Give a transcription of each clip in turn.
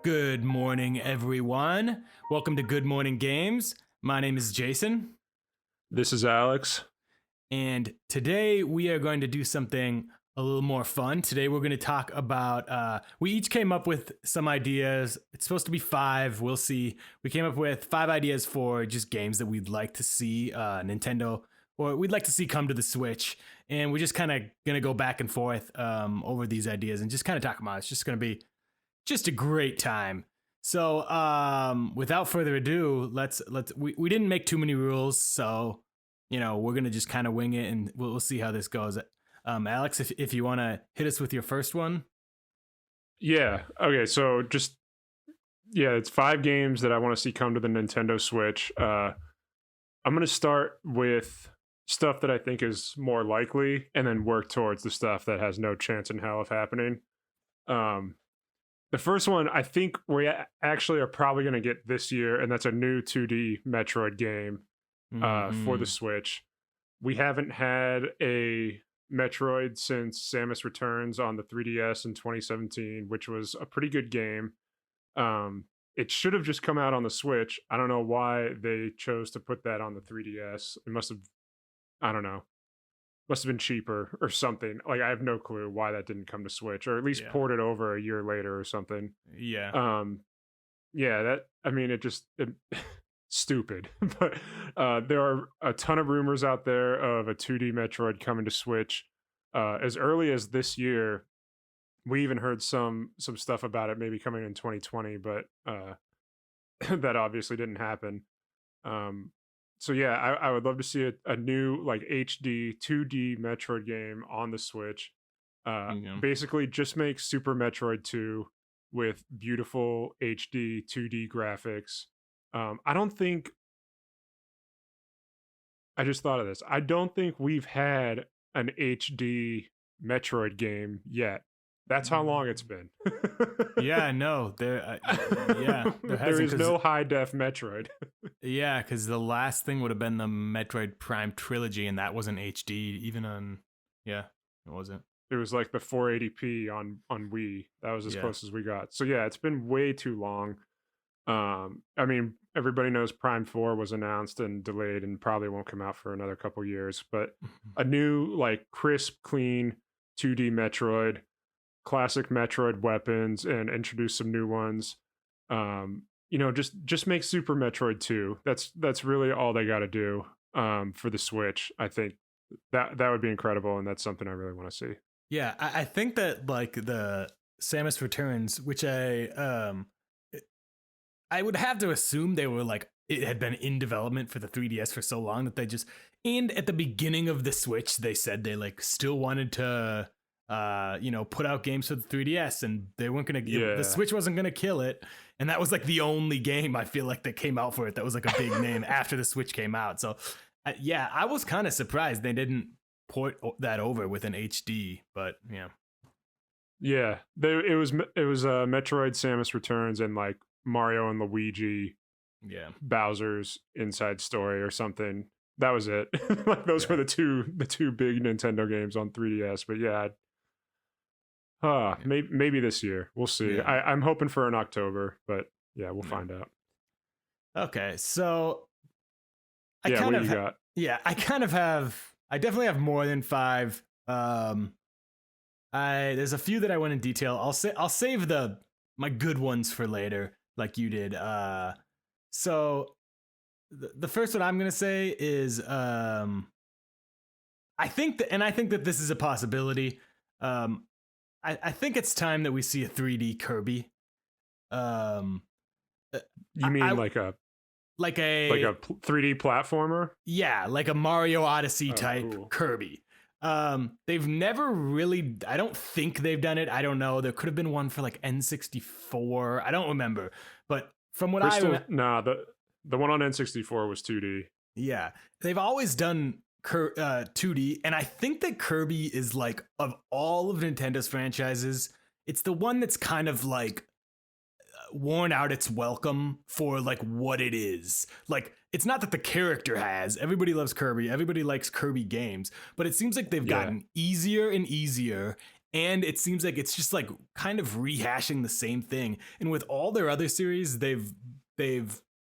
Good morning, everyone. Welcome to Good Morning Games. My name is Jason, This is Alex. and today we are going to do something a little more fun. Today we're going to talk about, we each came up with some ideas. It's supposed to be 5. We'll see. We came up with 5 ideas for just games that we'd like to see Nintendo, or we'd like to see come to the Switch. And we're just kind of going to go back and forth over these ideas and just kind of talk about it. It's just going to be just a great time. So without further ado, we didn't make too many rules, so we're gonna just kind of wing it, and we'll see how this goes. Alex, if you want to hit us with your first one. Yeah. Okay. So it's 5 games that I want to see come to the Nintendo Switch. I'm going to start with stuff that I think is more likely and then work towards the stuff that has no chance in hell of happening. The first one I think we actually are probably going to get this year, and that's a new 2D Metroid game for the Switch. We haven't had a Metroid since Samus Returns on the 3DS in 2017, which was a pretty good game. It should have just come out on the Switch. I don't know why they chose to put that on the 3DS. It must have been cheaper or something. Like, I have no clue why that didn't come to Switch, or at least port it over a year later or something. Yeah. Stupid. But there are a ton of rumors out there of a 2D Metroid coming to Switch as early as this year. We even heard some stuff about it maybe coming in 2020, but that obviously didn't happen. So yeah, I would love to see a new like HD 2D Metroid game on the Switch. Basically just make Super Metroid 2 with beautiful HD 2D graphics. I just thought of this. I don't think we've had an HD Metroid game yet. That's how long it's been. Yeah, no, there is no high def Metroid. Yeah, because the last thing would have been the Metroid Prime trilogy, and that wasn't HD. Even on, it wasn't. It was like the 480p on Wii. That was as close as we got. So yeah, it's been way too long. I mean, everybody knows Prime 4 was announced and delayed and probably won't come out for another couple years. But a new, like, crisp, clean 2D Metroid, classic Metroid weapons, and introduce some new ones. Just make Super Metroid 2. That's really all they got to do for the Switch. I think that would be incredible, and that's something I really want to see. Yeah, I think that, like, the Samus Returns, which I would have to assume they were like, it had been in development for the 3DS for so long that they just, and at the beginning of the Switch, they said they like still wanted to put out games for the 3DS, and they weren't gonna the Switch wasn't gonna kill it, and that was like the only game I feel like that came out for it that was like a big name after the Switch came out. So I was kind of surprised they didn't port that over with an HD, but it was Metroid Samus Returns and like Mario and Luigi, Bowser's Inside Story or something. That was it. Like, those were the two big Nintendo games on 3DS. But maybe this year. We'll see. I'm hoping for an October, but we'll find out. Okay, so I definitely have more than 5. There's a few that I went in detail. I'll save my good ones for later, like you did. So the first one I'm gonna say is I think that this is a possibility. I think it's time that we see a 3D Kirby. You mean like a 3D platformer? Yeah, like a Mario Odyssey type Kirby. They've never really, I don't think they've done it. I don't know. There could have been one for like N64. I don't remember. But from what the one on N64 was 2D. Yeah. They've always done 2D. And I think that Kirby is, like, of all of Nintendo's franchises, it's the one that's kind of like worn out its welcome for like what it is. Like, it's not that the character has. Everybody loves Kirby. Everybody likes Kirby games. But it seems like they've gotten easier and easier. and it seems like it's just like kind of rehashing the same thing. And with all their other series, they've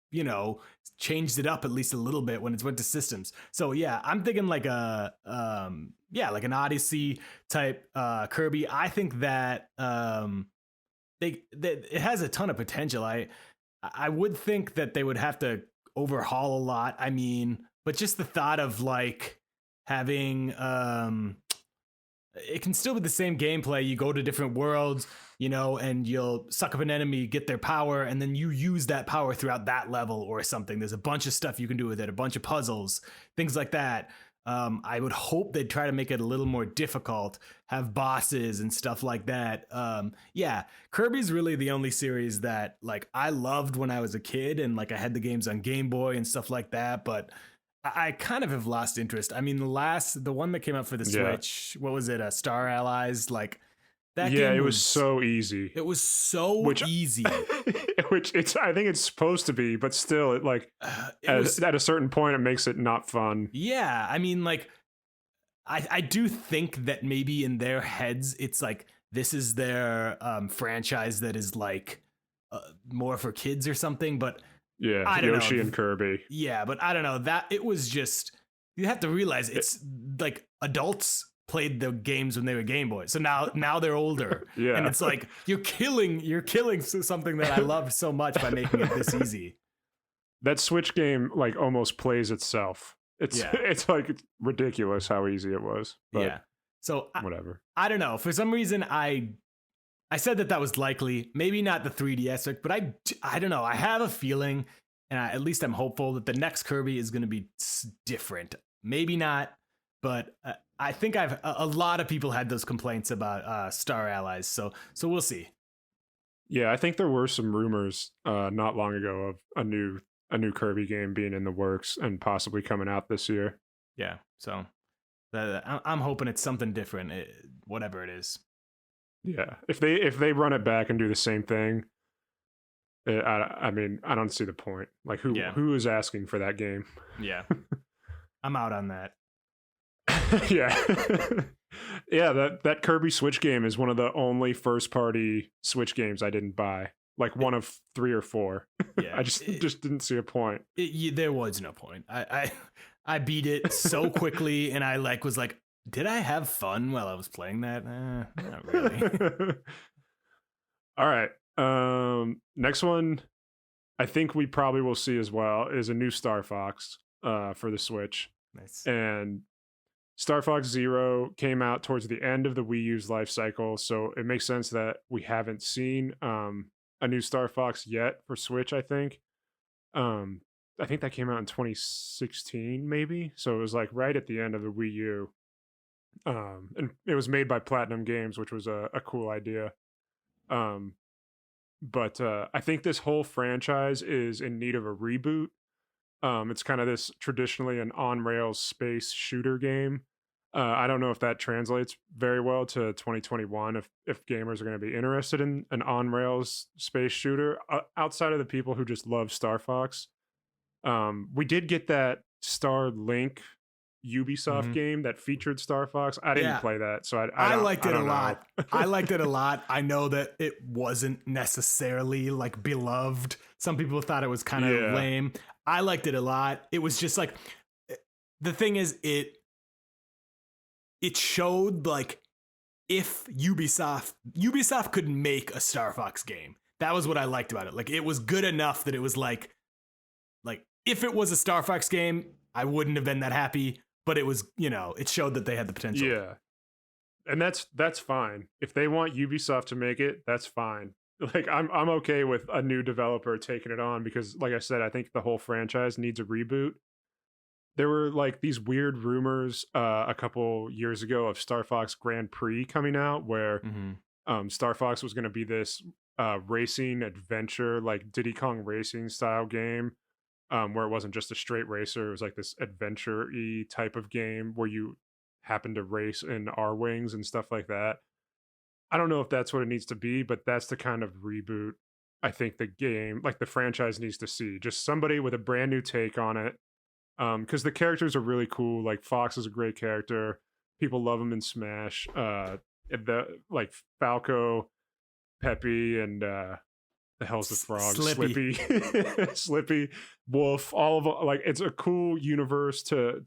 you know changed it up at least a little bit when it's went to systems. So yeah, I'm thinking like a like an Odyssey type Kirby. I think that it has a ton of potential. I would think that they would have to overhaul a lot. I mean, but just the thought of like having it can still be the same gameplay. You go to different worlds, and you'll suck up an enemy, get their power, and then you use that power throughout that level or something. There's a bunch of stuff you can do with it, a bunch of puzzles, things like that. I would hope they'd try to make it a little more difficult, have bosses and stuff like that. Yeah, Kirby's really the only series that like I loved when I was a kid, and like I had the games on Game Boy and stuff like that, but I kind of have lost interest. I mean, the one that came out for the Switch, what was it? Star Allies, like that game. It was so easy. It was so easy. Which I think it's supposed to be, but still, it like at a certain point, it makes it not fun. Yeah, I mean, like I do think that maybe in their heads, it's like this is their franchise that is like more for kids or something, but. Yeah, I don't Yoshi know. and Kirby. Yeah, but I don't know. That it was just you have to realize it's like adults played the games when they were Game Boys. So now they're older. Yeah. And it's like you're killing something that I love so much by making it this easy. That Switch game like almost plays itself. It's like ridiculous how easy it was. But yeah. So whatever. I don't know. For some reason I said that was likely, maybe not the 3DS, but I don't know. I have a feeling, and at least I'm hopeful that the next Kirby is going to be different. Maybe not, but I think a lot of people had those complaints about Star Allies, so we'll see. Yeah, I think there were some rumors not long ago of a new Kirby game being in the works and possibly coming out this year. Yeah, so I'm hoping it's something different, whatever it is. Yeah, if they run it back and do the same thing, I mean, I don't see the point. Like, who is asking for that game? Yeah, I'm out on that. Yeah, yeah. That Kirby Switch game is one of the only first party Switch games I didn't buy. Like one of 3 or 4. Yeah, I just didn't see a point. There was no point. I beat it so quickly, and I was like. Did I have fun while I was playing that? Not really. All right. Next one, I think we probably will see as well, is a new Star Fox for the Switch. Nice. And Star Fox Zero came out towards the end of the Wii U's life cycle, so it makes sense that we haven't seen a new Star Fox yet for Switch, I think. I think that came out in 2016, maybe. So it was like right at the end of the Wii U. And it was made by Platinum Games, which was a cool idea. But I think this whole franchise is in need of a reboot. It's kind of this traditionally an on-rails space shooter game. I don't know if that translates very well to 2021, if gamers are going to be interested in an on-rails space shooter outside of the people who just love Star Fox. We did get that Starlink Ubisoft game that featured Star Fox. I didn't play that, so I liked it a lot. I liked it a lot. I know that it wasn't necessarily like beloved. Some people thought it was kind of lame. I liked it a lot. It was just like the thing is it showed like if Ubisoft could make a Star Fox game. That was what I liked about it. Like it was good enough that it was like if it was a Star Fox game, I wouldn't have been that happy. But it was, it showed that they had the potential. Yeah. And that's fine. If they want Ubisoft to make it, that's fine. Like I'm okay with a new developer taking it on because like I said, I think the whole franchise needs a reboot. There were like these weird rumors a couple years ago of Star Fox Grand Prix coming out where Star Fox was going to be this racing adventure, like Diddy Kong Racing style game. Where it wasn't just a straight racer. It was like this adventure-y type of game where you happen to race in R-Wings and stuff like that. I don't know if that's what it needs to be, but that's the kind of reboot I think the game, like the franchise needs to see. Just somebody with a brand new take on it. Because the characters are really cool. Like Fox is a great character. People love him in Smash. the like Falco, Peppy, and the hell's the frog? Slippy. Slippy, Wolf. All of like it's a cool universe to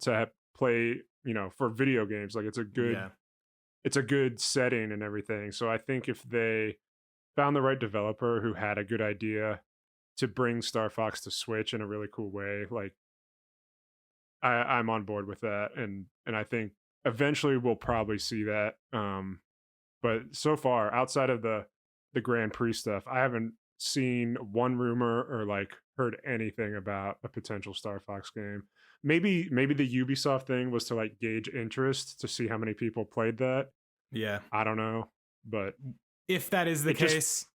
play. For video games, like Yeah. it's a good setting and everything. So I think if they found the right developer who had a good idea to bring Star Fox to Switch in a really cool way, like I'm on board with that, and I think eventually we'll probably see that. But so far, outside of the Grand Prix stuff, I haven't seen one rumor or like heard anything about a potential Star Fox game. Maybe the Ubisoft thing was to like gauge interest to see how many people played that. Yeah. I don't know, but If that is the it just case,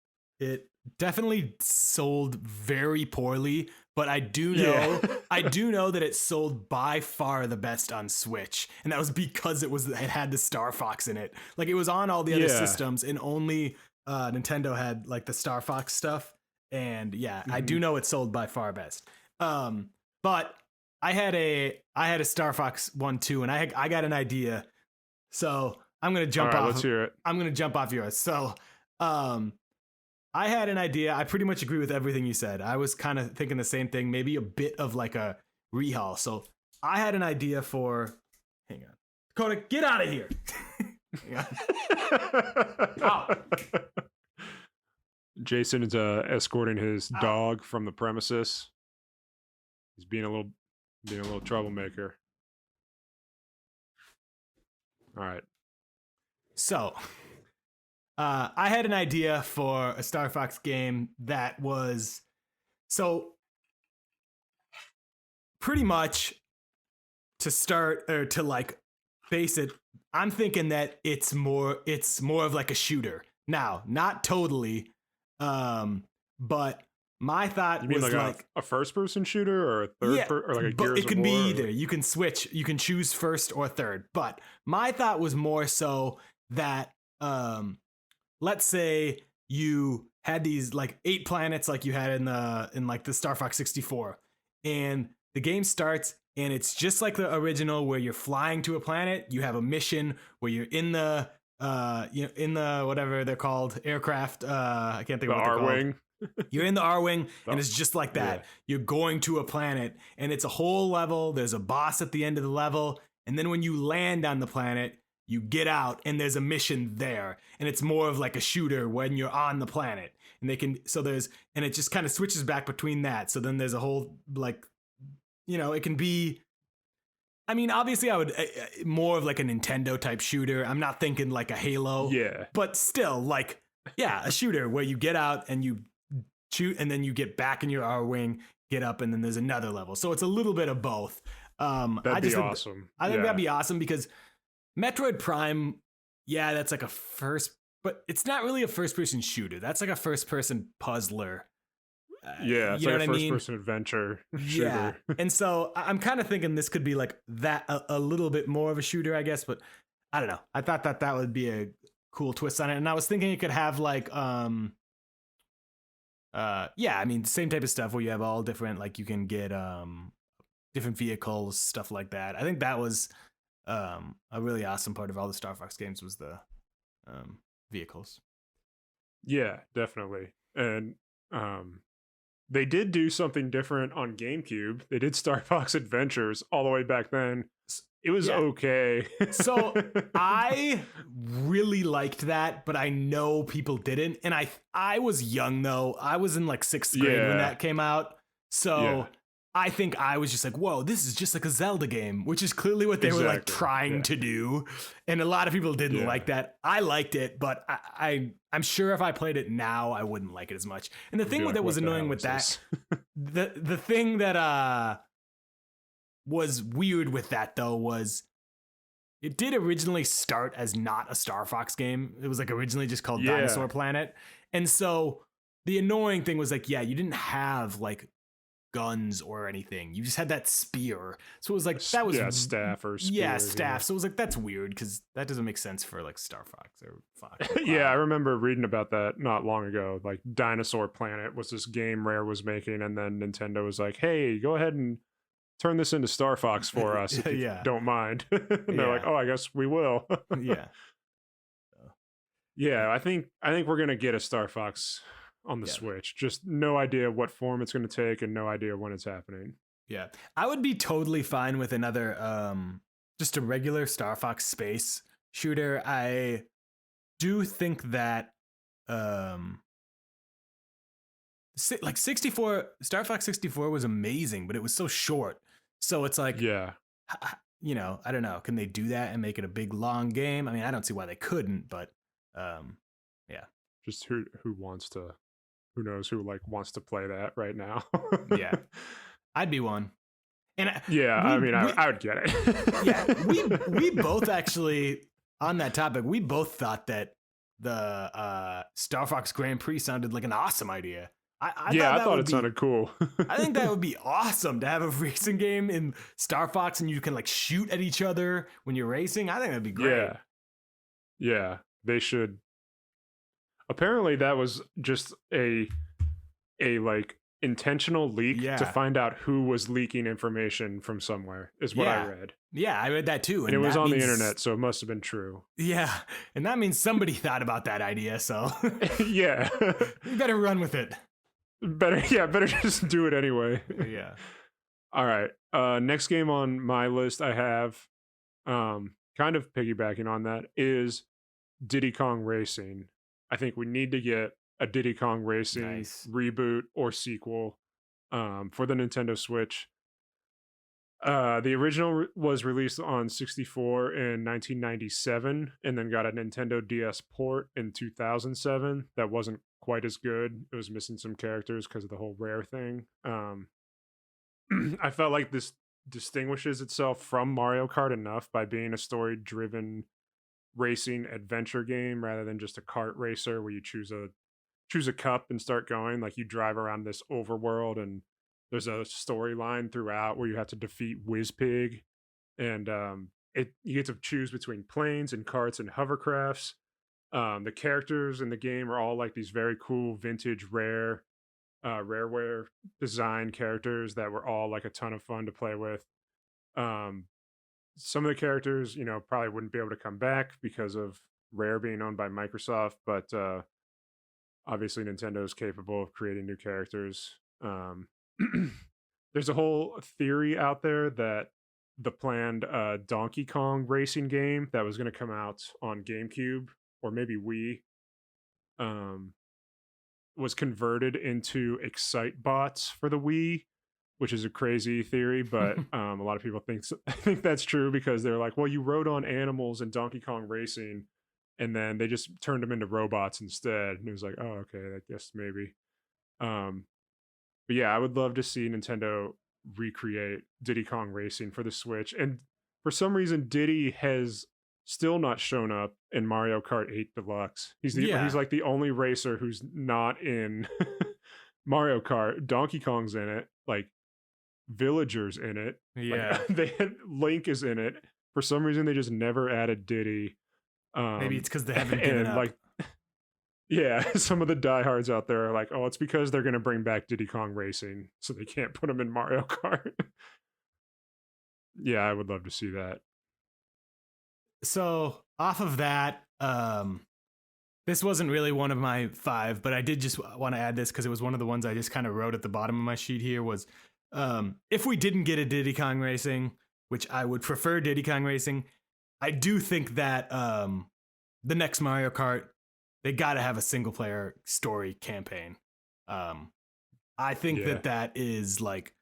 it definitely sold very poorly, but I do yeah. know I do know that it sold by far the best on Switch, and that was because it had the Star Fox in it. Like it was on all the other Yeah. systems, and only Nintendo had like the Star Fox stuff. And yeah, I do Mhm. know it sold by far best. But I had a Star Fox 1 too, and I got an idea. So I'm gonna All jump right, off. let's hear it. I'm gonna jump off yours. So I had an idea. I pretty much agree with everything you said. I was kind of thinking the same thing, maybe a bit of like a rehaul. So I had an idea for. Hang on, Dakota, get out of here. Hang on. Ow. Jason is escorting his dog from the premises. He's being a little troublemaker. All right. So I had an idea for a Star Fox game that was so pretty much to start or to like base it. I'm thinking that it's more of like a shooter. Now, not totally, but my thought You mean was like a first person shooter or a third yeah, or like a but Gears it can of be War? either. You can switch. You can choose first or third. But my thought was more so that let's say you had these like 8 planets like you had in like the Star Fox 64, and the game starts and it's just like the original where you're flying to a planet. You have a mission where you're in the in the whatever they're called aircraft. I can't think The of what they're called. R-Wing. You're in the R-Wing, Oh, and it's just like that. yeah. You're going to a planet, and it's a whole level. There's a boss at the end of the level, and then when you land on the planet, you get out, and there's a mission there. And it's more of like a shooter when you're on the planet. And and it just kind of switches back between that. So then there's a whole, like, it can be. I mean, obviously, I would more of like a Nintendo type shooter. I'm not thinking like a Halo. Yeah. But still, like, yeah, a shooter where you get out and you shoot, and then you get back in your R-Wing, get up, and then there's another level. So it's a little bit of both. That'd be awesome. I think Yeah. that'd be awesome because Metroid Prime, yeah, that's like but it's not really a first-person shooter. That's like a first-person puzzler. Yeah, it's you know like what a I mean? first-person adventure Yeah, shooter. and so I'm kind of thinking this could be like that, a little bit more of a shooter, I guess. But I don't know. I thought that would be a cool twist on it, and I was thinking it could have like yeah, I mean, same type of stuff where you have all different, like you can get different vehicles, stuff like that. I think that was a really awesome part of all the Star Fox games was the vehicles. Yeah, definitely. And they did do something different on GameCube. They did Star Fox Adventures all the way back then. It was Yeah. okay. So I really liked that, but I know people didn't. And I was young though. I was in like 6th grade when Yeah. that came out. So Yeah. I think I was just like, whoa, this is just like a Zelda game, which is clearly what they were like Exactly. trying Yeah. to do. And a lot of people didn't Yeah. like that. I liked it, but I'm sure if I played it now, I wouldn't like it as much. And the Be thing like, that was "What the annoying hell with is that, this?" the thing that was weird with that though was it did originally start as not a Star Fox game. It was like originally just called Yeah. Dinosaur Planet. And so the annoying thing was like, yeah, you didn't have like guns or anything. You just had that spear. So it was like that was staff or spear. yeah, staff. So it was like that's weird because that doesn't make sense for like Star Fox or Fox. Yeah, I remember reading about that not long ago. Like Dinosaur Planet was this game Rare was making, and then Nintendo was like, "Hey, go ahead and turn this into Star Fox for us if you Yeah. don't mind." And they're Yeah. like, "Oh, I guess we will." Yeah. Yeah, I think we're gonna get a Star Fox on the Yeah. Switch. Just no idea what form it's gonna take and no idea when it's happening. Yeah. I would be totally fine with another just a regular Star Fox space shooter. I do think that um like 64 Star Fox 64 was amazing, but it was so short. So it's like Yeah, I don't know. Can they do that and make it a big long game? I mean, I don't see why they couldn't, but um yeah. just who knows who like wants to play that right now. Yeah. I'd be one. And Yeah, I mean, I would get yeah, it. we both actually on that topic, we both thought that the Star Fox Grand Prix sounded like an awesome idea. Yeah, I that thought would it sounded cool. I think that would be awesome to have a racing game in Star Fox and you can like shoot at each other when you're racing. I think that'd be great. Yeah, yeah, they should. Apparently, that was just a like intentional leak to Yeah. find out who was leaking information from somewhere. Is what I Yeah. read, Yeah, I read that too. and it was that on the means- internet, so it must have been true. Yeah. And that means somebody thought about that idea, so Yeah, you better run with it. better just do it anyway. Yeah. All right. Next game on my list I have, kind of piggybacking on that, is Diddy Kong Racing. I think we need to get a Diddy Kong Racing Nice. reboot or sequel for the Nintendo Switch. The original was released on 64 in 1997 and then got a Nintendo DS port in 2007 that wasn't quite as good. It was missing some characters because of the whole Rare thing. I felt like this distinguishes itself from Mario Kart enough by being a story driven racing adventure game rather than just a kart racer where you choose a cup and start going. Like you drive around this overworld and there's a storyline throughout where you have to defeat Whizpig, and you get to choose between planes and carts and hovercrafts. The characters in the game are all like these very cool vintage rareware design characters that were all like a ton of fun to play with. Some of the characters, probably wouldn't be able to come back because of Rare being owned by Microsoft, but obviously Nintendo is capable of creating new characters. There's a whole theory out there that the planned Donkey Kong racing game that was going to come out on GameCube or maybe Wii was converted into Excite bots for the Wii, which is a crazy theory, but a lot of people think that's true because they're like, well, you rode on animals in Donkey Kong Racing, and then they just turned them into robots instead. And it was like, oh, okay, I guess maybe. But yeah, I would love to see Nintendo recreate Diddy Kong Racing for the Switch. And for some reason, Diddy has still not shown up in Mario Kart 8 Deluxe. He's like the only racer who's not in Mario Kart. Donkey Kong's in it, like Villagers in it. Yeah. Like, Link is in it. For some reason, they just never added Diddy. Maybe it's because they haven't given up. Like, yeah, some of the diehards out there are like, oh, it's because they're going to bring back Diddy Kong Racing, so they can't put him in Mario Kart. Yeah, I would love to see that. So off of that, this wasn't really one of my 5, but I did just want to add this because it was one of the ones I just kind of wrote at the bottom of my sheet here was if we didn't get a Diddy Kong Racing, which I would prefer Diddy Kong Racing, I do think that the next Mario Kart, they got to have a single player story campaign. I think that is like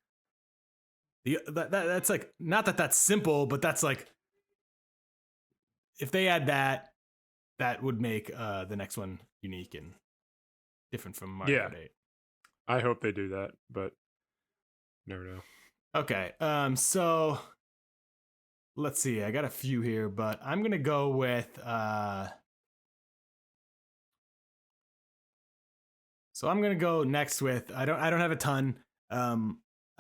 that's like, not that that's simple, but that's like, if they add that, that would make the next one unique and different from Mario Kart 8. I hope they do that, but never know. Okay, so let's see. I got a few here, but I'm gonna go with. So I'm gonna go next with. I don't have a ton. I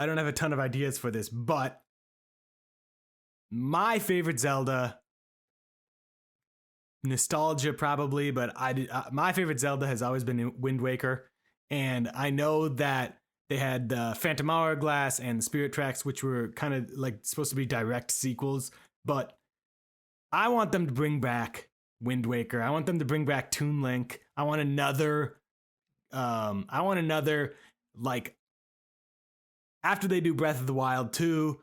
don't have a ton of ideas for this, but my favorite Zelda. Nostalgia probably, but my favorite Zelda has always been Wind Waker, and I know that they had the Phantom Hourglass and the Spirit Tracks, which were kind of like supposed to be direct sequels, but I want them to bring back Wind Waker. I want them to bring back Toon Link. I want another like after they do Breath of the Wild 2,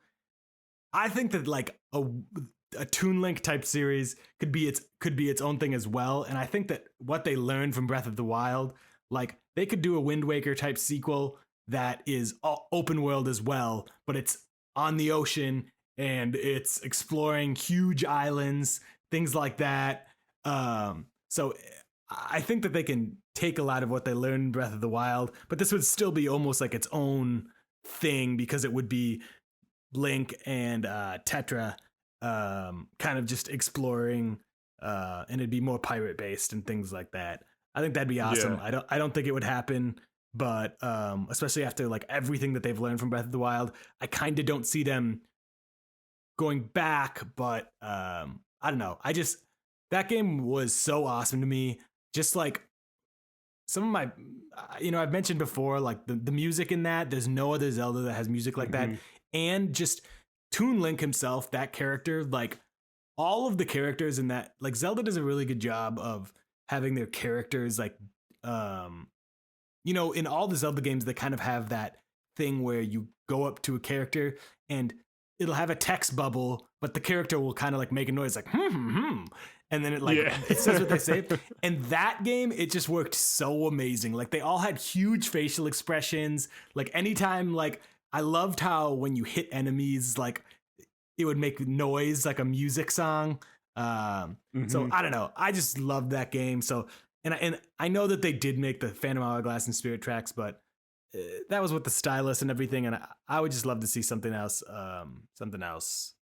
I think that like a Toon Link type series could be its own thing as well. And I think that what they learned from Breath of the Wild, like they could do a Wind Waker type sequel that is open world as well, but it's on the ocean and it's exploring huge islands, things like that. So I think that they can take a lot of what they learned in Breath of the Wild, but this would still be almost like its own thing because it would be Link and Tetra kind of just exploring, and it'd be more pirate based and things like that. I think that'd be awesome. Yeah. I don't think it would happen, but especially after like everything that they've learned from Breath of the Wild, I kind of don't see them going back. But I don't know. That game was so awesome to me. Just like some of my, I've mentioned before, like the music in that. There's no other Zelda that has music like that, and just Toon Link himself, that character, like all of the characters in that, like Zelda does a really good job of having their characters like, in all the Zelda games, they kind of have that thing where you go up to a character and it'll have a text bubble, but the character will kind of like make a noise like, and then it says what they say. And that game, it just worked so amazing. Like they all had huge facial expressions. Like anytime, like I loved how when you hit enemies, like it would make noise like a music song. So I don't know. I just loved that game. So and I know that they did make the Phantom Hourglass and Spirit Tracks, but that was with the stylus and everything. And I would just love to see something else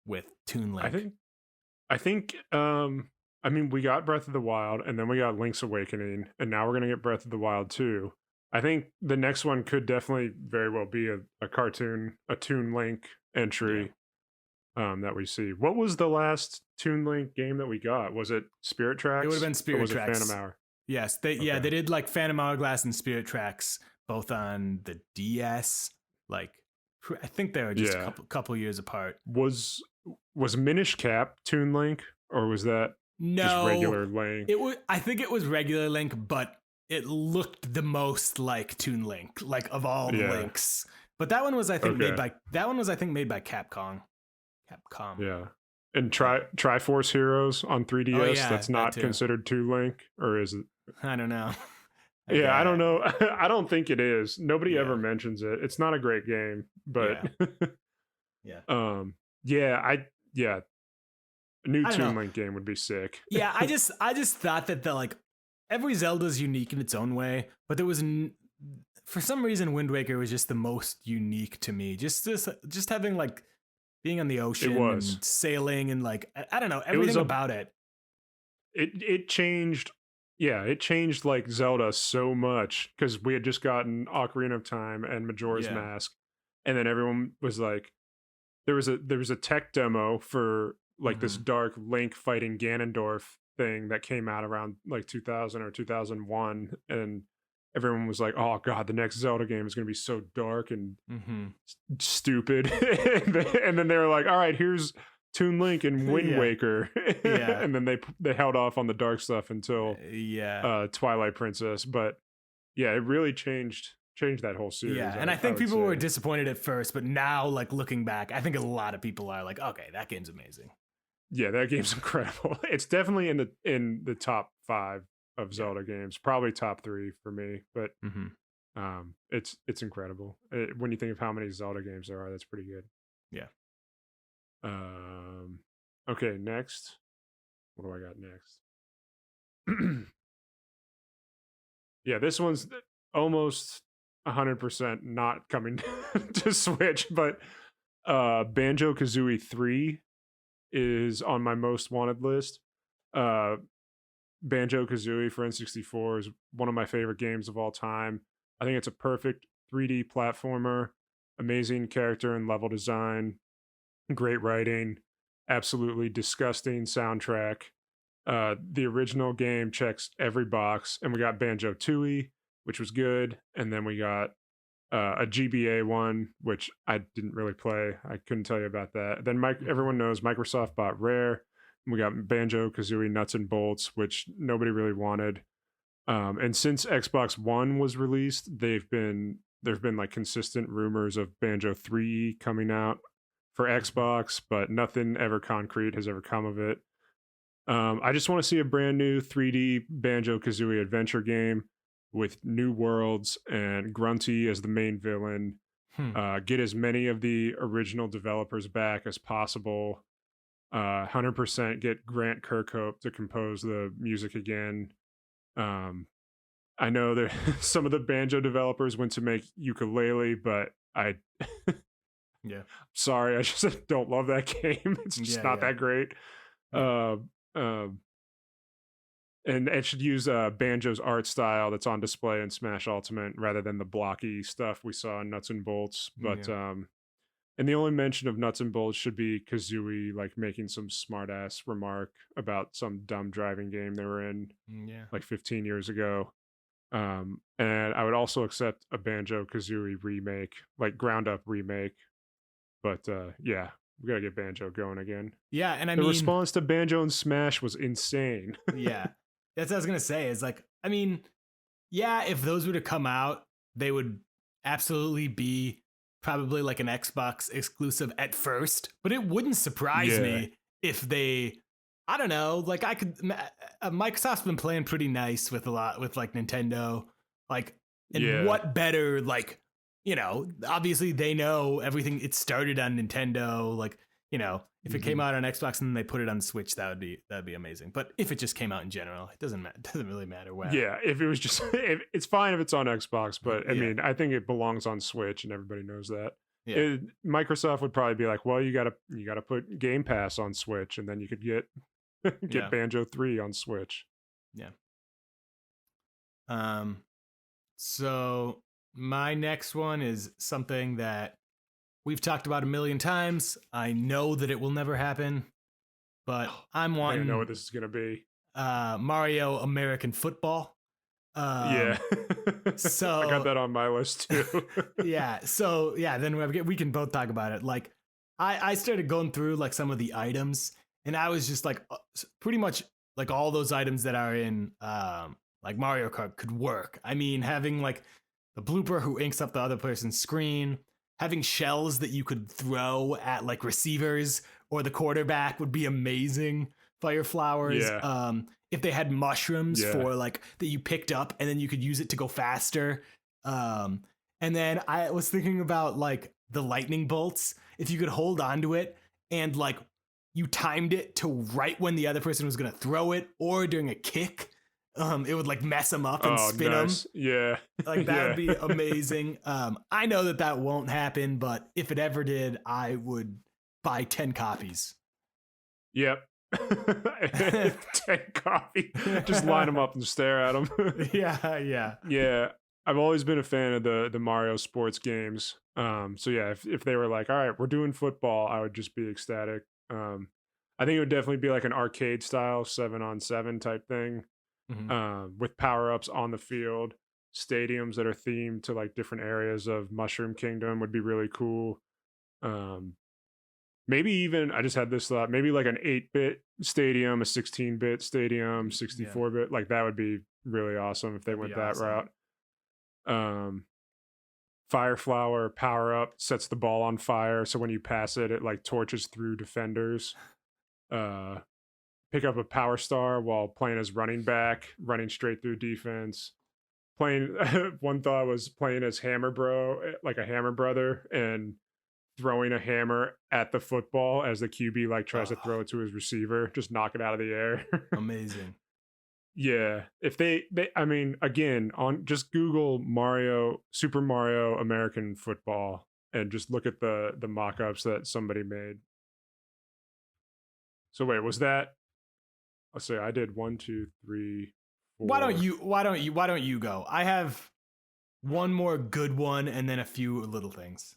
with Toon Link. I think. I mean, we got Breath of the Wild, and then we got Link's Awakening, and now we're gonna get Breath of the Wild 2. I think the next one could definitely very well be a Toon Link entry that we see. What was the last Toon Link game that we got? Was it Spirit Tracks? It would have been Spirit Tracks. Was it Phantom Hour? Yes, they did like Phantom Hourglass and Spirit Tracks both on the DS. Like I think they were just a couple years apart. Was Minish Cap Toon Link, or was that just regular Link? I think it was regular Link, but it looked the most like Toon Link, like of all the Links. But that one was I think made by Capcom. Yeah. And Triforce Heroes on 3DS, that's not considered Toon Link, or is it? I don't know. I don't know. I don't think it is. Nobody ever mentions it. It's not a great game, but a new Toon Link game would be sick. Yeah, I just thought that the every Zelda's unique in its own way, but there was for some reason Wind Waker was just the most unique to me. Just having like being on the ocean and sailing and like I don't know, everything about it. It changed. Yeah, it changed like Zelda so much because we had just gotten Ocarina of Time and Majora's Mask, and then everyone was like, there was a tech demo for like this dark Link fighting Ganondorf thing that came out around like 2000 or 2001, and everyone was like, oh god, the next Zelda game is going to be so dark and stupid. And then they were like, all right, here's Toon Link and Wind Waker. And then they held off on the dark stuff until Twilight Princess. But it really changed that whole series. And I think people were disappointed at first, but now like looking back, I think a lot of people are like, okay, that game's amazing. Yeah, that game's incredible. It's definitely in the top 5 of Zelda games, probably top 3 for me. But it's incredible. When you think of how many Zelda games there are, that's pretty good. Yeah. Okay, next. What do I got next? Yeah, this one's almost 100% not coming to Switch, but Banjo-Kazooie 3 is on my most wanted list. Banjo-Kazooie for N64 is one of my favorite games of all time. I think it's a perfect 3D platformer, amazing character and level design, great writing, absolutely disgusting soundtrack. The original game checks every box, and we got Banjo-Tooie, which was good, and then we got a GBA one, which I didn't really play. I couldn't tell you about that. Then everyone knows Microsoft bought Rare, We got Banjo-Kazooie Nuts and Bolts, which nobody really wanted. And since Xbox One was released, there've been like consistent rumors of Banjo 3 coming out for Xbox, but nothing ever concrete has ever come of it. I just want to see a brand new 3D Banjo-Kazooie adventure game with new worlds and Grunty as the main villain. Get as many of the original developers back as possible. 100% get Grant Kirkhope to compose the music again. I know that some of the Banjo developers went to make Ukulele, but Yeah. sorry, I just don't love that game. It's just not that great. And it should use Banjo's art style that's on display in Smash Ultimate rather than the blocky stuff we saw in Nuts and Bolts. But and the only mention of Nuts and Bolts should be Kazooie like making some smart ass remark about some dumb driving game they were in like 15 years ago. And I would also accept a Banjo-Kazooie remake, like ground up remake. But yeah, we gotta get Banjo going again. Yeah, and the response to Banjo and Smash was insane. Yeah, that's what I was gonna say. Is like, I mean, yeah, if those were to come out, they would absolutely be probably like an Xbox exclusive at first. But it wouldn't surprise me if they, I don't know, like I could. Microsoft's been playing pretty nice with like Nintendo, like, and what better, like, you know, obviously they know everything. It started on Nintendo, like, you know, if it came out on Xbox and then they put it on Switch, that'd be amazing. But if it just came out in general, it doesn't really matter where. Yeah, if it was just, it's fine if it's on Xbox, but I mean, I think it belongs on Switch, and everybody knows that. Yeah. Microsoft would probably be like, well, you gotta put Game Pass on Switch, and then you could get Banjo 3 on Switch. Yeah. So my next one is something that we've talked about a million times. I know that it will never happen, but I'm wanting. I know what this is gonna be. Mario American Football. So I got that on my list too. Yeah. So yeah, then we can both talk about it. Like, I started going through like some of the items, and I was just like, pretty much like all those items that are in like Mario Kart could work. I mean, having like the blooper who inks up the other person's screen, having shells that you could throw at like receivers or the quarterback would be amazing. Fire flowers. Yeah. If they had mushrooms for like that you picked up and then you could use it to go faster. And then I was thinking about like the lightning bolts. If you could hold on to it and like you timed it to right when the other person was going to throw it or during a kick, it would like mess them up and spin them. Yeah. Like that would be amazing. I know that won't happen, but if it ever did, I would buy 10 copies. Yep. 10 copies. Just line them up and stare at them. Yeah. I've always been a fan of the Mario sports games. So yeah, if they were like, all right, we're doing football, I would just be ecstatic. I think it would definitely be like an arcade style 7-on-7 type thing. With power-ups on the field, stadiums that are themed to like different areas of Mushroom Kingdom would be really cool. Maybe even, I just had this thought, maybe like an 8-bit stadium, a 16-bit stadium, 64-bit, like that would be really awesome if they went that route. Fire flower power-up sets the ball on fire, so when you pass it, it like torches through defenders. Pick up a power star while playing as running back, running straight through defense. One thought was playing as Hammer Bro, like a Hammer Brother, and throwing a hammer at the football as the QB like tries to throw it to his receiver, just knock it out of the air. Amazing. Yeah. If they I mean, again, on just Google Super Mario American Football and just look at the mock-ups that somebody made. So wait, was that, let's say I did 1, 2, 3, 4. Why don't you go? I have one more good one and then a few little things.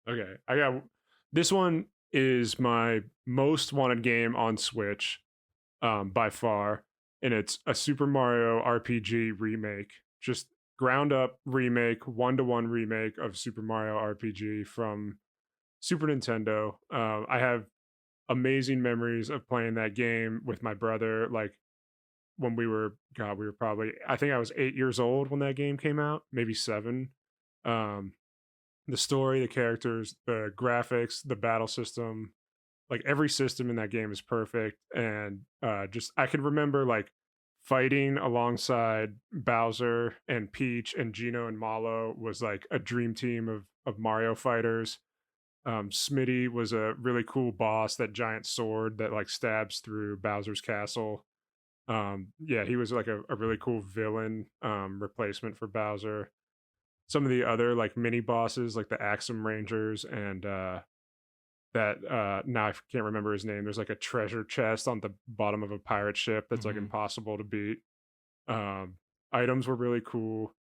Okay. I got, this one is my most wanted game on Switch by far, and it's a Super Mario RPG remake. Just ground up remake, 1-to-1 remake of Super Mario RPG from Super Nintendo. I have amazing memories of playing that game with my brother. Like when we were probably, I think I was 8 years old when that game came out, maybe 7. Um, the story, the characters, the graphics, the battle system, like every system in that game is perfect. And just I can remember like fighting alongside Bowser and Peach and Gino and Malo was like a dream team of Mario fighters. Smitty was a really cool boss, that giant sword that like stabs through Bowser's castle. Yeah, he was like a really cool villain replacement for Bowser. Some of the other like mini bosses, like the Axum Rangers and that now I can't remember his name. There's like a treasure chest on the bottom of a pirate ship that's like Hmm. impossible to beat. Um, Items were really cool.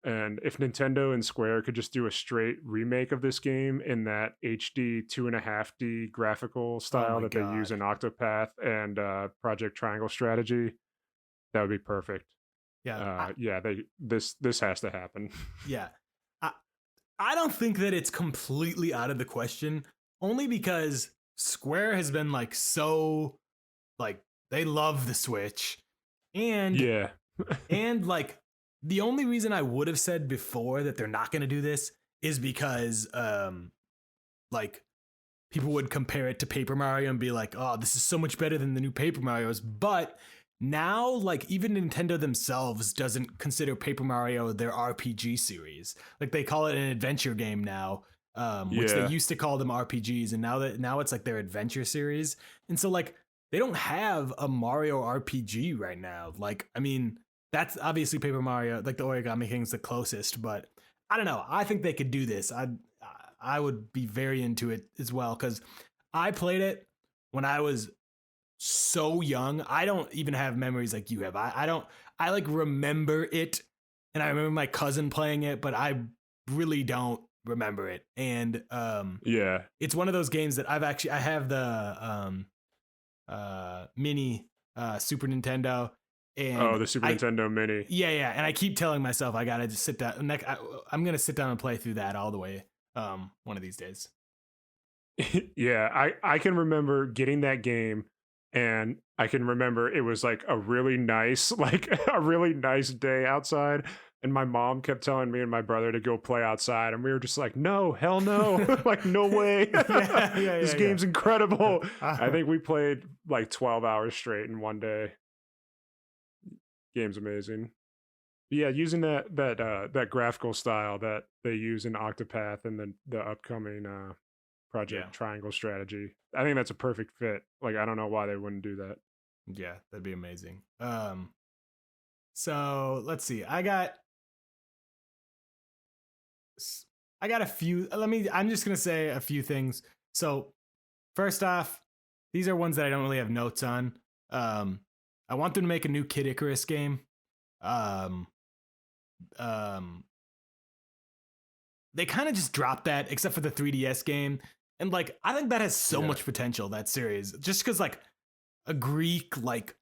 And if Nintendo and Square could just do a straight remake of this game in that HD 2.5D graphical Oh style my that they use god. in Octopath and Project Triangle Strategy, that would be perfect. Yeah. Yeah, this has to happen. Yeah. I, I don't think that it's completely out of the question, only because Square has been like so like they love the Switch, and Yeah, like the only reason I would have said before that they're not going to do this is because like people would compare it to Paper Mario and be like, "Oh, this is so much better than the new Paper Marios." But now, like, even Nintendo themselves doesn't consider Paper Mario their RPG series. Like, they call it an adventure game now, which they yeah, used to call them RPGs, and now it's like their adventure series. And so, like, they don't have a Mario RPG right now. Like, I mean, that's obviously Paper Mario, like the Origami King's the closest, but I don't know. I think they could do this. I would be very into it as well because I played it when I was so young. I don't even have memories like you have. I don't. I like remember it, and I remember my cousin playing it, but I really don't remember it. And yeah. it's one of those games that I have the mini Super Nintendo, Oh, and the Super I Nintendo Mini. yeah, and I keep telling myself I gotta just sit down. I'm gonna sit down and play through that all the way one of these days. Yeah, I can remember getting that game, and I can remember it was like a really nice like a really nice day outside, and my mom kept telling me and my brother to go play outside, and we were just like, no, hell no, like no way. This Yeah. game's incredible. I Uh, think we played like 12 hours straight in one day. Game's amazing. Yeah, using that graphical style that they use in Octopath and the upcoming yeah, Project Triangle Strategy, I think that's a perfect fit. Like I don't know why they wouldn't do that. yeah, that'd be amazing. So let's see. I got a few. I'm just gonna say a few things. So first off, these are ones that I don't really have notes on. Um, I want them to make a new Kid Icarus game. Um, um, they kind of just dropped that, except for the 3DS game. And like, I think that has so Yeah, much potential. That series, just because like a Greek, like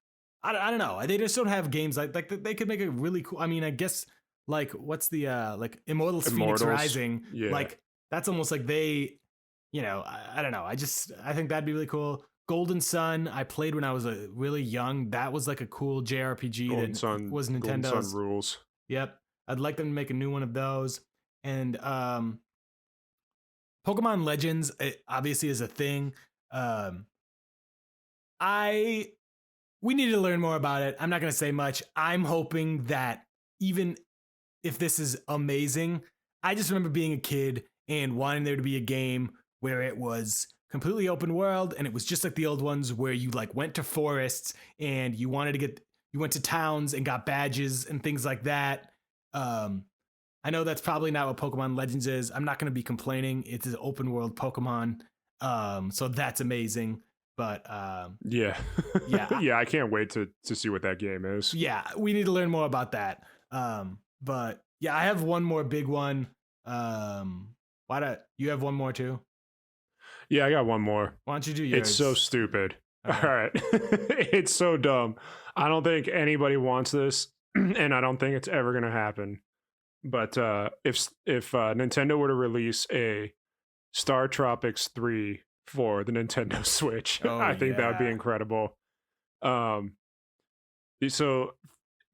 I don't know, they just don't have games like they could make a really cool. I mean, I guess like what's the like Immortals Phoenix Immortals. Rising, Yeah, like that's almost like they, I don't know. I think that'd be really cool. Golden Sun, I played when I was really young. That was like a cool JRPG that was Golden Sun Nintendo's. rules. Yep, I'd like them to make a new one of those. And Pokemon Legends obviously is a thing. Um, I we need to learn more about it. I'm not going to say much. I'm hoping that even if this is amazing, I just remember being a kid and wanting there to be a game where it was completely open world and it was just like the old ones where you like went to forests and you went to towns and got badges and things like that. Um, I know that's probably not what Pokemon Legends is. I'm not going to be complaining. It's an open world Pokemon. So that's amazing. But Yeah, yeah, yeah. I can't wait to see what that game is. yeah, we need to learn more about that. But yeah, I have one more big one. Why don't you have one more too? Yeah, I got one more. Why don't you do It's so yours? stupid. All Okay. right, it's so dumb. I don't think anybody wants this, and I don't think it's ever gonna happen. But if Nintendo were to release a Star Tropics 3 for the Nintendo Switch. Oh I think that would be yeah. incredible. Um, so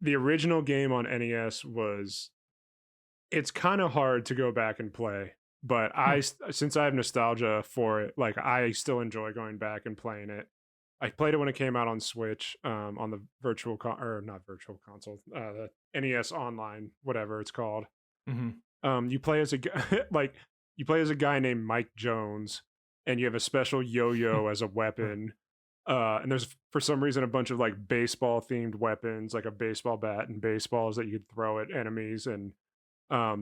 the original game on NES was, it's kind of hard to go back and play, but Hmm. since I have nostalgia for it, like I still enjoy going back and playing it. I played it when it came out on Switch, on the or not virtual console, the NES Online, whatever it's called. Hmm. You play as a like you play as a guy named Mike Jones, and you have a special yo-yo as a weapon. And there's for some reason a bunch of like baseball themed weapons, like a baseball bat and baseballs that you could throw at enemies. And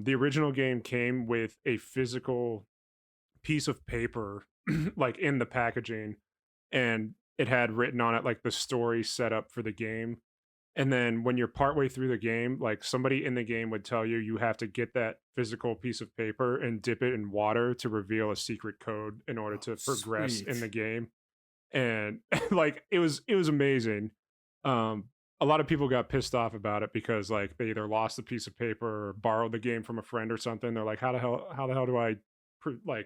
the original game came with a physical piece of paper, like in the packaging, and it had written on it like the story setup for the game. And then when you're partway through the game, like somebody in the game would tell you you have to get that physical piece of paper and dip it in water to reveal a secret code in order Oh, to progress in the sweet. game. And like it was amazing. Um a lot of people got pissed off about it because like they either lost a piece of paper or borrowed the game from a friend or something. They're like, how the hell do I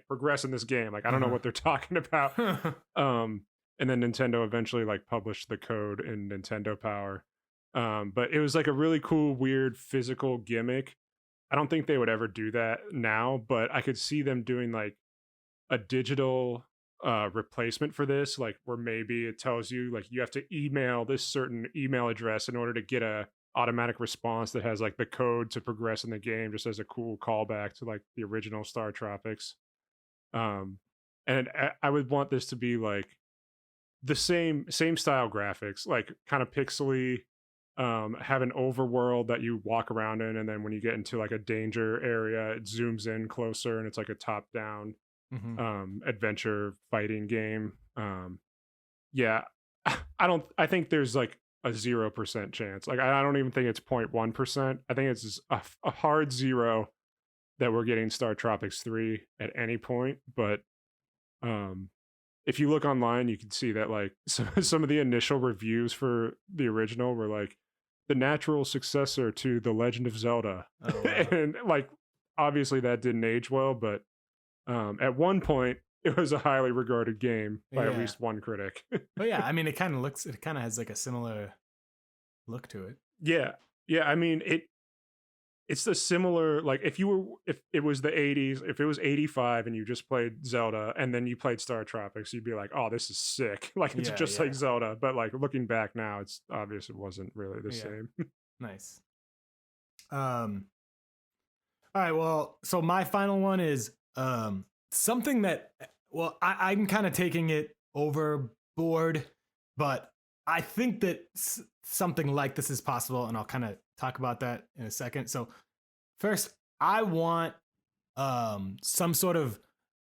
progress in this game? Like I don't know Uh-huh. what they're talking about. um and then Nintendo eventually like published the code in Nintendo Power. But it was like a really cool weird physical gimmick. I don't think they would ever do that now, but I could see them doing like a digital replacement for this, like where maybe it tells you like you have to email this certain email address in order to get a automatic response that has like the code to progress in the game, just as a cool callback to like the original Star Tropics. um and I would want this to be like the same style graphics, like kind of pixely. Have an overworld that you walk around in, and then when you get into like a danger area, it zooms in closer, and it's like a top down Hmm. adventure fighting game. Yeah, I think there's like a 0% chance. Like I don't even think it's 0.1%. I think it's just a hard zero that we're getting Star Tropics 3 at any point. But um if you look online, you can see that like some of the initial reviews for the original were like the natural successor to The Legend of Zelda. Oh wow. And like obviously that didn't age well, but at one point it was a highly regarded game by at Yeah. least one critic. But yeah, I mean, it kind of has like a similar look to it. Yeah. Yeah, I mean it's the similar, like if it was the 80s, if it was 85 and you just played Zelda and then you played Star Tropics, you'd be like, oh, this is sick. Like it's Yeah, just like yeah, Zelda. But like looking back now, it's obvious it wasn't really the yeah. same. Nice. All right, well, so my final one is something that, well, I'm kind of taking it overboard, but I think that something like this is possible, and I'll kind of talk about that in a second. So first, I want some sort of,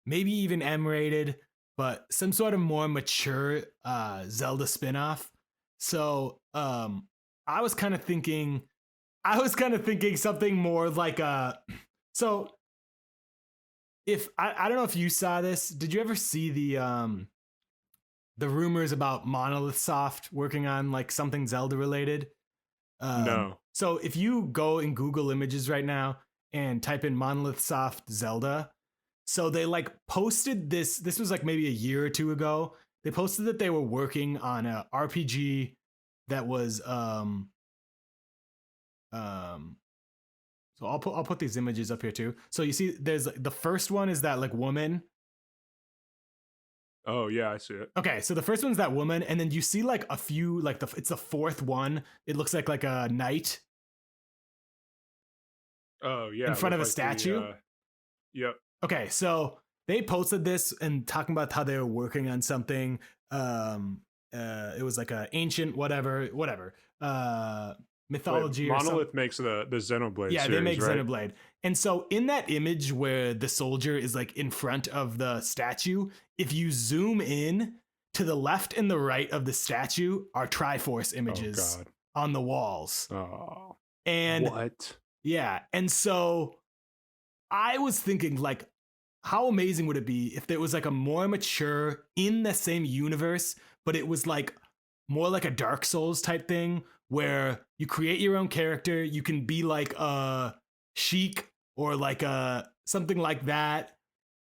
maybe even M-rated, but some sort of more mature Zelda spin-off. So I was kind of thinking something more like a. So if I don't know if you saw this, did you ever see the rumors about Monolith Soft working on like something Zelda related? No. So if you go in Google Images right now and type in Monolith Soft Zelda, so they like posted this. This was like maybe a year or two ago. They posted that they were working on a RPG that was um so I'll put these images up here too. So you see there's the first one is that like woman. Oh yeah, I see it. Okay, so the first one's that woman, and then you see like a few like it's the fourth one. It looks like a knight Oh in yeah, front with of a like the statue. yep. Okay, so they posted this and talking about how they were working on something. It was like a ancient whatever Wait, mythology or something. Monolith makes the Xenoblade Yeah, they series, make right? Xenoblade. And so in that image where the soldier is like in front of the statue, if you zoom in to the left and the right of the statue are Triforce Oh images god. on the walls. Oh. And What? yeah, and so I was thinking like how amazing would it be if there was like a more mature in the same universe, but it was like more like a Dark Souls type thing where you create your own character, you can be like a Sheik or like a something like that,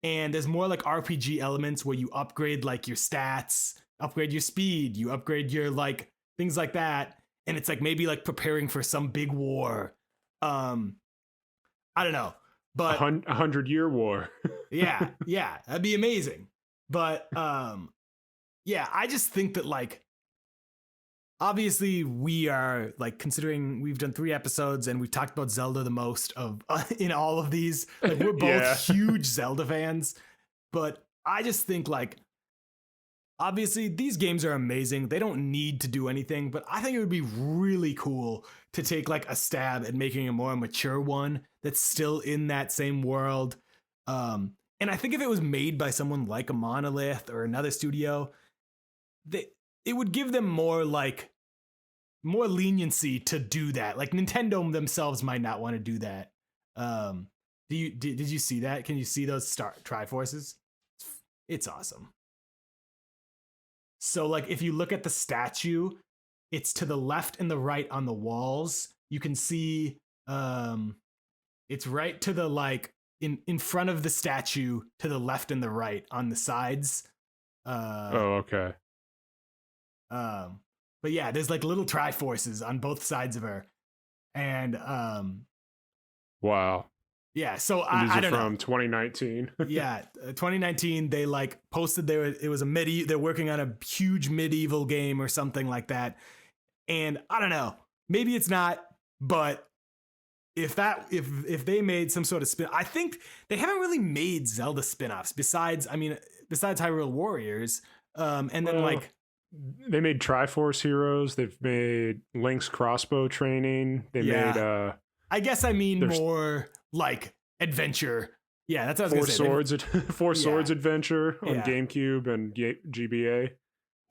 and there's more like RPG elements where you upgrade like your stats, upgrade your speed, you upgrade your like things like that, and it's like maybe like preparing for some big war. Um, I don't know, but 100-year war. yeah, that'd be amazing. But yeah, I just think that like obviously we are like considering we've done 3 episodes and we've talked about Zelda the most of in all of these. Like we're both Yeah. huge Zelda fans, but I just think like obviously these games are amazing. They don't need to do anything, but I think it would be really cool to take like a stab at making a more mature one that's still in that same world. And I think if it was made by someone like a Monolith or another studio, it would give them more like more leniency to do that. Like Nintendo themselves might not want to do that. Did you see that? Can you see those Triforces? It's awesome. So like if you look at the statue, it's to the left and the right on the walls. You can see it's right to the like in front of the statue to the left and the right on the sides. Oh, okay. But yeah, there's like little Triforces on both sides of her. And Wow. yeah, so And these I are don't from know. 2019. Yeah, 2019 they like posted it was a they're working on a huge medieval game or something like that. And I don't know. Maybe it's not, but if they made some sort of spin, I think they haven't really made Zelda spin-offs besides Hyrule Warriors. And then like they made Triforce Heroes. They've made Link's crossbow training. They made I guess I mean more like adventure. Yeah, that's what I was going to say. Four Swords Adventure on GameCube and GBA.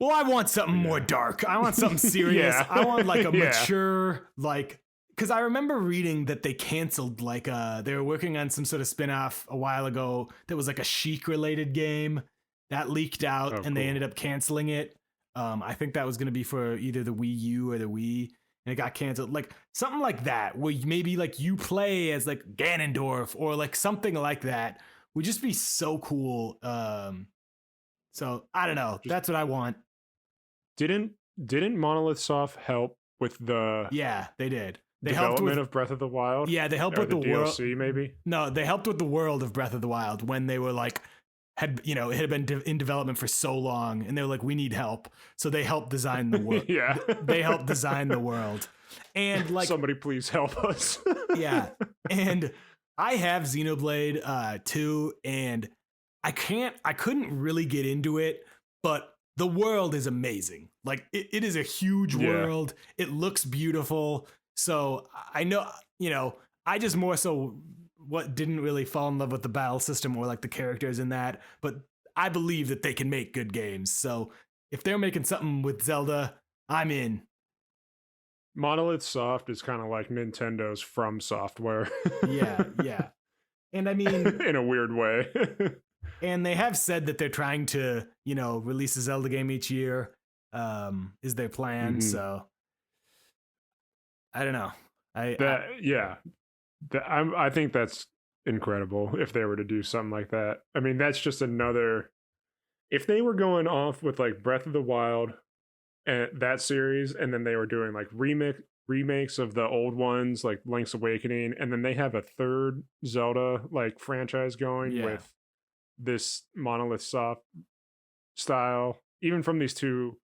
Well, I want something more dark. I want something serious. I want like a mature like because I remember reading that they canceled like they were working on some sort of spin-off a while ago that was like a Sheik related game that leaked out and they ended up canceling it. I think that was going to be for either the Wii U or the Wii, and it got canceled. Like something like that, where maybe like you play as like Ganondorf or like something like that would just be so cool. So I don't know. That's what I want. Didn't Monolith Soft help with the they did. They development of Breath of the Wild? Yeah, they helped with the DLC, world. maybe? No, they helped with the world of Breath of the Wild when they were like it had been in development for so long, and they were like, we need help, so they helped design the world. Yeah, they helped design the world, and like somebody please help us. Yeah, and I have Xenoblade 2, and I couldn't really get into it, but the world is amazing. Like it is a huge world. It looks beautiful. So I know, I just more so didn't really fall in love with the battle system or like the characters in that, but I believe that they can make good games. So if they're making something with Zelda, I'm in. Monolith Soft is kind of like Nintendo's From Software. Yeah. And I mean, in a weird way. And they have said that they're trying to, release a Zelda game each year, is their plan. Mm-hmm. So I don't know. I think that's incredible if they were to do something like that. I mean, that's just another. If they were going off with like Breath of the Wild and that series, and then they were doing like remakes of the old ones, like Link's Awakening, and then they have a third Zelda like franchise going with this Monolith Soft style, even from these two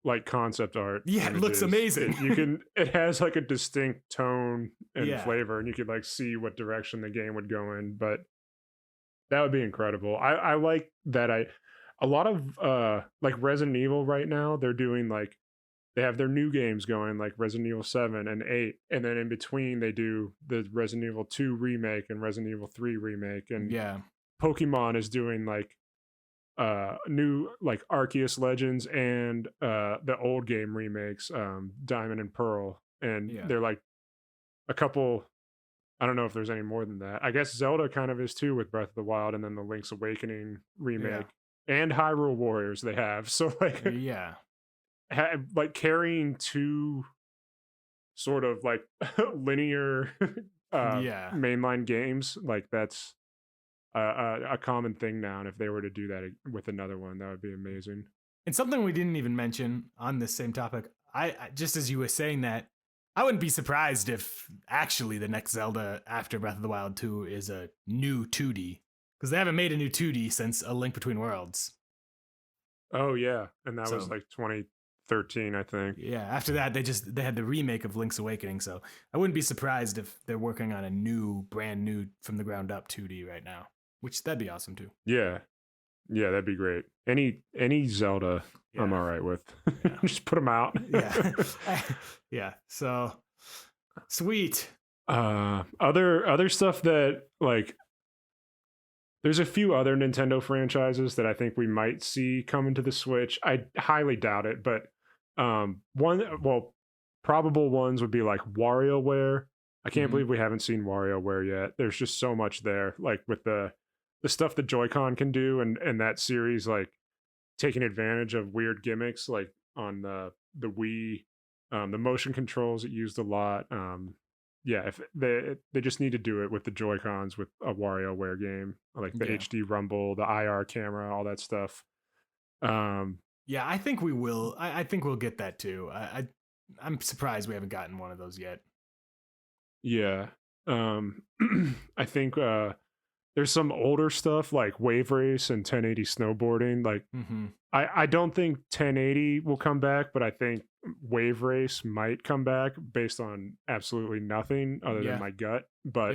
like concept art. Yeah, it looks amazing. It has like a distinct tone and flavor, and you could like see what direction the game would go in. But that would be incredible. I like that. A lot of like Resident Evil right now, they're doing like they have their new games going like Resident Evil 7 and 8, and then in between they do the Resident Evil 2 remake and Resident Evil 3 remake, and Pokemon is doing like new like Arceus Legends and the old game remakes, Diamond and Pearl, and they're like a couple. I don't know if there's any more than that. I guess Zelda kind of is too with Breath of the Wild, and then the Link's Awakening remake and Hyrule Warriors they have. So like like carrying two sort of like linear mainline games, like that's a common thing now. And if they were to do that with another one, that would be amazing. And something we didn't even mention on this same topic, I just as you were saying that, I wouldn't be surprised if actually the next Zelda after Breath of the Wild 2 is a new 2D, because they haven't made a new 2D since A Link Between Worlds. Oh yeah, and that was like 2013, I think. Yeah, after that they had the remake of Link's Awakening, so I wouldn't be surprised if they're working on a new, brand new, from the ground up 2D right now, which that'd be awesome too. Yeah, that'd be great. Any Zelda, yeah. I'm all right with. Yeah. Just put them out. Yeah, yeah. So sweet. Other stuff that like. There's a few other Nintendo franchises that I think we might see coming to the Switch. I highly doubt it, but probable ones would be like WarioWare. I can't believe we haven't seen WarioWare yet. There's just so much there, like with the stuff that Joy-Con can do, and that series, like taking advantage of weird gimmicks, like on the Wii, the motion controls it used a lot. Yeah, if they just need to do it with the Joy-Cons with a WarioWare game, like the HD rumble, the IR camera, all that stuff. Yeah, I think we will. I think we'll get that too. I'm surprised we haven't gotten one of those yet. Yeah. I think there's some older stuff like Wave Race and 1080 snowboarding. Like, I don't think 1080 will come back, but I think Wave Race might come back based on absolutely nothing other than my gut. But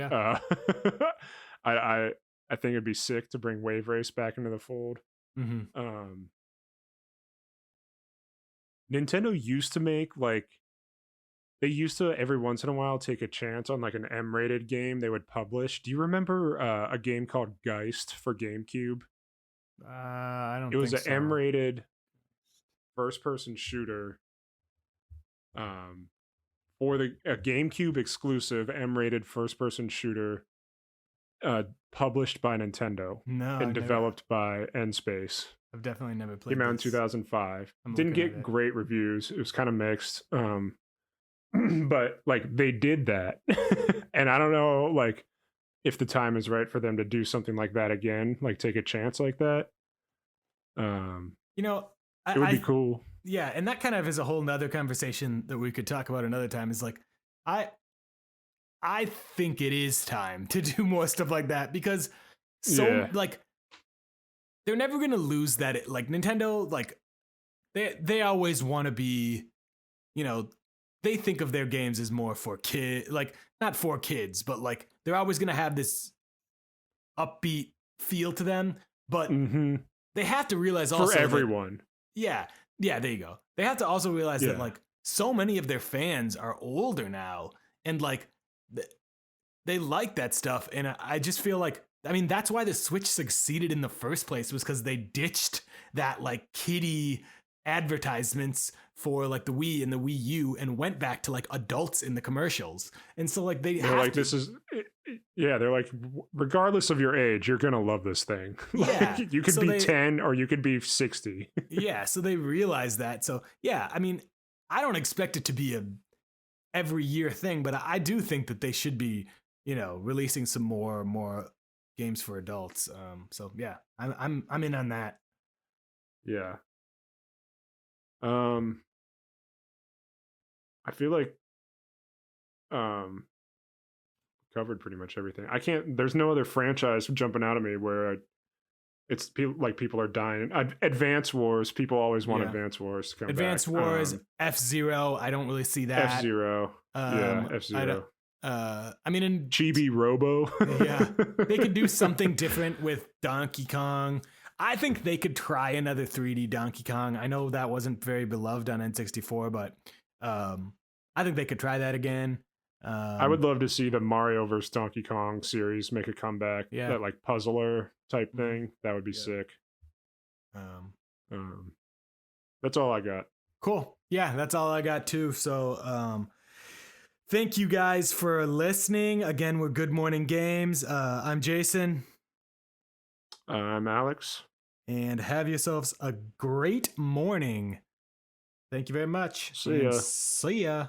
I think it'd be sick to bring Wave Race back into the fold. Nintendo used to make they used to every once in a while take a chance on like an M-rated game they would publish. Do you remember a game called Geist for GameCube? I don't. It was an M-rated first-person shooter. For a GameCube exclusive M-rated first-person shooter, published by Nintendo and developed by N-Space. I've definitely never played. Came out in 2005. Didn't get great reviews. It was kind of mixed. But like they did that, and I don't know like if the time is right for them to do something like that again, like take a chance like that. It would be cool. Yeah, and that kind of is a whole nother conversation that we could talk about another time. Is like I think it is time to do more stuff like that, because like they're never gonna lose that. Like Nintendo, like they always want to be, they think of their games as more for kids, like not for kids, but like they're always going to have this upbeat feel to them. But they have to realize also for everyone. Yeah, there you go. They have to also realize that like so many of their fans are older now, and like they like that stuff. And I just feel like, I mean, that's why the Switch succeeded in the first place, was because they ditched that like kiddie advertisements for like the Wii and the Wii U and went back to like adults in the commercials. And so like they're like, this is, they're like, regardless of your age, you're gonna love this thing. Like, you could be 10 or you could be 60. Yeah, so they realize that. So yeah, I mean, I don't expect it to be a every year thing, but I do think that they should be, releasing some more games for adults. So yeah, I'm in on that. Yeah. I feel like covered pretty much everything. There's no other franchise jumping out of me where it's people are dying. Advance Wars, people always want Advance Wars to come Advance back. Wars, F-Zero, I don't really see that. F-Zero. F-Zero. I mean, in Chibi Robo. Yeah, they could do something different with Donkey Kong. I think they could try another 3D Donkey Kong. I know that wasn't very beloved on N64, but I think they could try that again. I would love to see the Mario vs. Donkey Kong series make a comeback. Yeah. That like puzzler type thing. That would be sick. That's all I got. Cool. Yeah, that's all I got too. So thank you guys for listening. Again, we're Good Morning Games. I'm Jason. I'm Alex. And have yourselves a great morning. Thank you very much. See ya. See ya.